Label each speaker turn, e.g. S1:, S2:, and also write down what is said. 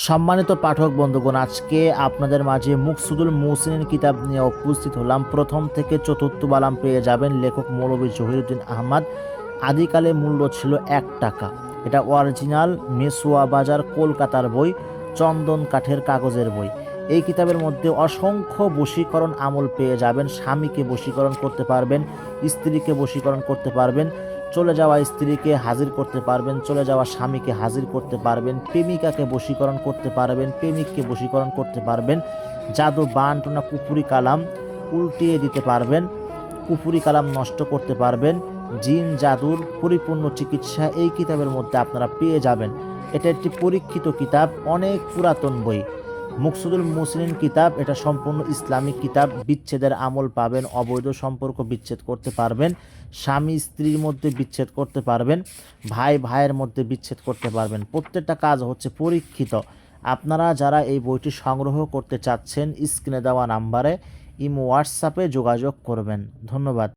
S1: সম্মানিত পাঠক বন্ধুগণ, আজকে আপনাদের মাঝে মুকসুদুল মুহসিনীন কিতাব নিয়ে উপস্থিত হলাম। প্রথম থেকে চতুর্থ বালাম পেয়ে যাবেন। লেখক মৌলভী জহিরুদ্দিন আহমদ। আদিকালে মূল্য ছিল 1 টাকা। এটা অরিজিনাল মেসুয়া বাজার কলকাতার বই, চন্দন কাঠের কাগজের বই। এই কিতাবের মধ্যে অসংখ্য বশীকরণ আমল পেয়ে যাবেন। স্বামীকে বশীকরণ করতে পারবেন, স্ত্রীকে বশীকরণ করতে পারবেন, চলে যাওয়া স্ত্রীকে হাজির করতে পারবেন, চলে যাওয়া স্বামীকে হাজির করতে পারবেন, প্রেমিকাকে বশীকরণ করতে পারবেন, প্রেমিককে বশীকরণ করতে পারবেন, জাদু বানটনা কুফুরি কালাম উল্টিয়ে দিতে পারবেন, কুফুরি কালাম নষ্ট করতে পারবেন, জিন জাদুর পরিপূর্ণ চিকিৎসা এই কিতাবের মধ্যে আপনারা পেয়ে যাবেন। এটা একটি পরীক্ষিত কিতাব, অনেক পুরাতন বই। মুকসুদুল মুহসিনীন কিতাব, এটা সম্পূর্ণ ইসলামিক কিতাব। বিচ্ছেদের আমল পাবেন, অবৈধ সম্পর্ক বিচ্ছেদ করতে পারবেন, স্বামী স্ত্রীর মধ্যে বিচ্ছেদ করতে পারবেন, ভাই ভাইয়ের মধ্যে বিচ্ছেদ করতে পারবেন। প্রত্যেকটা কাজ হচ্ছে পরীক্ষিত। আপনারা যারা এই বইটি সংগ্রহ করতে চাচ্ছেন, স্ক্রিনে দেওয়া নাম্বারে ইমো হোয়াটসঅ্যাপে যোগাযোগ করবেন। ধন্যবাদ।